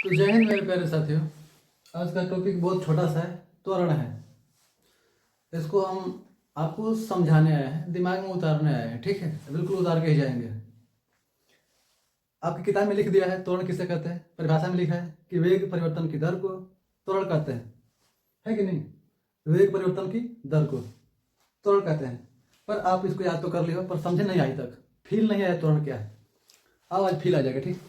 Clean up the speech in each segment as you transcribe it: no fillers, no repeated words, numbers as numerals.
तो जय हिंद मेरे प्यारे साथियों। आज का टॉपिक बहुत छोटा सा है, त्वरण है। इसको हम आपको समझाने आए हैं, दिमाग में उतारने आए हैं, ठीक है? बिल्कुल उतार के ही जाएंगे। आपकी किताब में लिख दिया है त्वरण किसे कहते हैं। परिभाषा में लिखा है कि वेग परिवर्तन की दर को त्वरण कहते हैं, है कि नहीं? वेग परिवर्तन की दर को त्वरण कहते हैं। पर आप इसको याद तो कर लियो, पर समझे नहीं आई तक, फील नहीं आया त्वरण क्या है। अब आज फील आ जाएगा, ठीक?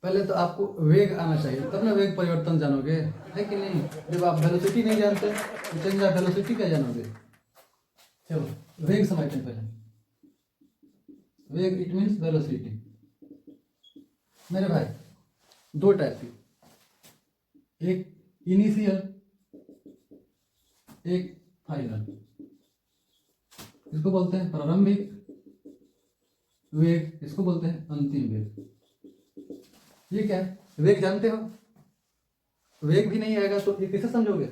पहले तो आपको वेग आना चाहिए, तब ना वेग परिवर्तन जानोगे, है कि नहीं? जब आप वेलोसिटी नहीं जानते तो चेंज ऑफ वेलोसिटी क्या जानोगे? चलो वेग समझते हैं पहले। वेग इट मीन्स वेलोसिटी। मेरे भाई दो टाइप की, एक इनिशियल, एक फाइनल। इसको बोलते हैं प्रारंभिक वेग, इसको बोलते हैं अंतिम वेग। ये क्या है? वेग जानते हो? वेग भी नहीं आएगा तो ये कैसे समझोगे?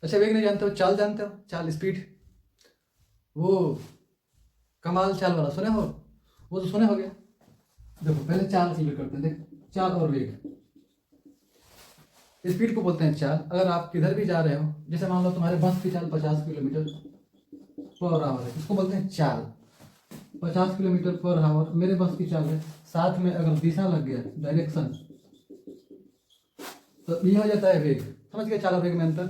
अच्छा वेग नहीं जानते हो, चाल जानते हो? चाल, स्पीड, वो कमाल चाल वाला सुने हो? वो तो सुने होगे। देखो पहले चाल क्लियर करते हैं। देख, चाल और वेग। स्पीड को बोलते हैं चाल। अगर आप किधर भी जा रहे हो, जैसे मान लो तुम्हारे बस की चाल 50 किलोमीटर पर आवर है, इसको बोलते हैं चाल। 50 किलोमीटर पर आवर मेरे बस की चाल है। साथ में अगर दिशा लग गया, डायरेक्शन, तो ये हो जाता है वेग। समझ गए चाल और वेग में अंतर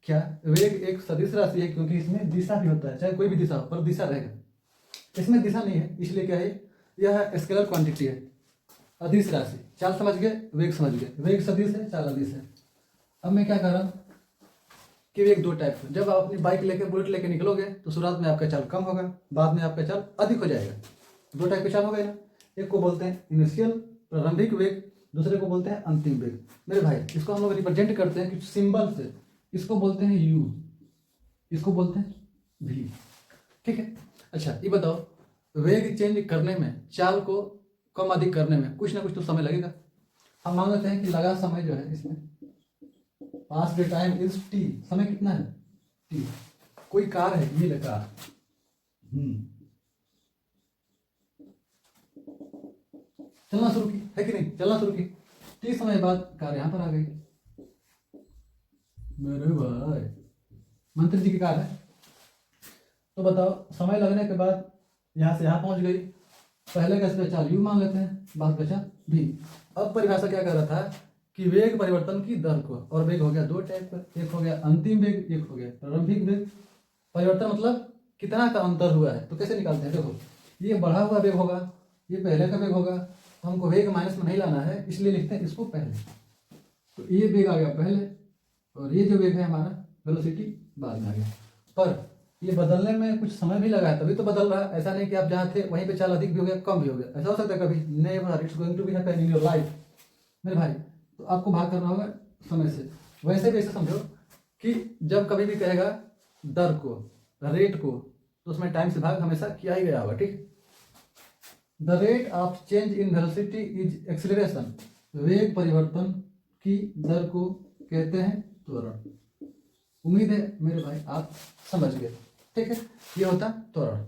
क्या? वेग एक सदिश राशि है, क्योंकि इसमें दिशा भी होता है, चाहे कोई भी दिशा हो पर दिशा रहेगा। इसमें दिशा नहीं है, इसलिए क्या है, यह स्केलर क्वांटिटी है, अदिश राशि। चाल समझ गए, वेग समझ गए। वेग सदिश है, चाल अदिश है। अब मैं क्या कर रहा हूँ कि वेग दो टाइप है। जब आप अपनी बाइक लेके, बुलेट लेके निकलोगे तो शुरुआत में आपका चाल कम होगा, बाद में आपका चाल अधिक हो जाएगा। दो टाइप के चाल हो गए ना। एक को बोलते हैं इनिशियल प्रारंभिक वेग, दूसरे को बोलते हैं अंतिम वेग। मेरे भाई इसको हम लोग रिप्रेजेंट करते हैं कि सिंबल से। इसको बोलते हैं यू, इसको बोलते हैं वी, ठीक है? अच्छा ये बताओ, वेग चेंज करने में, चाल को कम अधिक करने में कुछ ना कुछ तो समय लगेगा। हम मान लेते हैं कि लगा समय जो है इसमें, पास द टाइम इज टी। समय कितना है? टी। कोई कार है, ये कार, चलना शुरू की, है कि नहीं? चलना शुरू की, टी समय बाद कार यहां पर आ गई। मेरे भाई मंत्री जी की कार है, तो बताओ समय लगने के बाद यहां से यहां पहुंच गई। पहले का इसमें चाल यू मान लेते हैं, बाद बचा भी। अब परिभाषा क्या कर रहा था कि वेग परिवर्तन की दर को, और वेग हो गया दो टाइप का, एक हो गया अंतिम वेग, एक हो गया प्रारंभिक वेग। परिवर्तन मतलब कितना का अंतर हुआ है, तो कैसे निकालते हैं? देखो ये बढ़ा हुआ वेग होगा, ये पहले का वेग होगा। हमको वेग माइनस में नहीं लाना है, इसलिए लिखते हैं इसको पहले। तो ये वेग आ गया पहले, और ये जो वेग है हमारा वेलोसिटी बाद में आ गया। पर ये बदलने में कुछ समय भी लगा है, तभी तो बदल रहा है। ऐसा नहीं कि आप जहाँ थे वहीं पे चाल अधिक भी हो गया, कम भी हो गया। ऐसा हो सकता है कभी? Never, it's going to be happen in your life मेरे भाई। तो आपको भाग करना होगा समय से। वैसे भी ऐसे समझो कि जब कभी भी कहेगा दर को, रेट को, तो उसमें टाइम से भाग हमेशा किया ही गया होगा, ठीक? The rate of change in velocity is acceleration. वेग परिवर्तन की दर को कहते हैं त्वरण। उम्मीद है मेरे भाई आप समझ गए, ठीक है? ये होता त्वरण।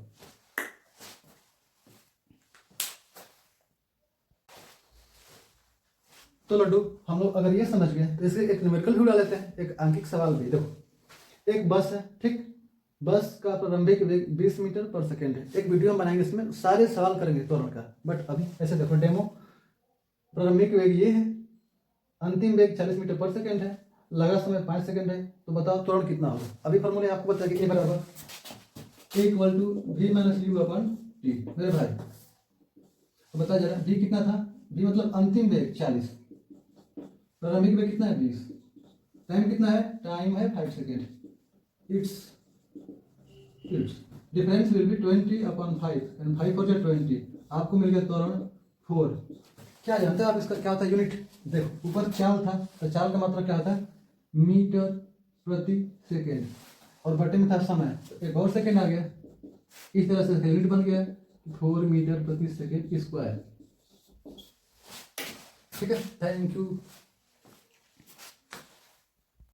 तो लड्डू, हम लोग अगर ये समझ गए तो इसे एक न्यूमेरिकल भी उड़ा लेते हैं, एक आंकिक सवाल भी। देखो एक बस है, ठीक? बस का प्रारंभिक वेग 20 मीटर पर सेकेंड है। एक वीडियो हम बनाएंगे, इसमें सारे सवाल करेंगे त्वरण का। बट अभी ऐसे देखो डेमो। प्रारंभिक वेग ये है, अंतिम वेग 40 मीटर पर सेकेंड है, लगा समय 5 सेकेंड है। तो बताओ त्वरण कितना होगा? अभी फॉर्मूले आपको बता कि ए बराबर equal to V minus U upon T. मेरे भाई तो बता जरा, डी कितना था? डी मतलब अंतिम वेग 40, प्रारंभिक वेग कितना है? 20। टाइम कितना है? टाइम है 5 second. It's difference will be 20 upon 5 and 5 for 20। आपको मिल गया त्वरण 4। क्या जानते हो आप इसका क्या होता है यूनिट? देखो ऊपर चाल था, तो चाल का मात्रा क्या होता है? मीटर प्रति सेकेंड, और बटे में था समय, तो एक और सेकेंड आ गया। इस तरह से यूनिट बन गया 4 मीटर प्रति सेकेंड स्क्वायर, ठीक है? Thank you.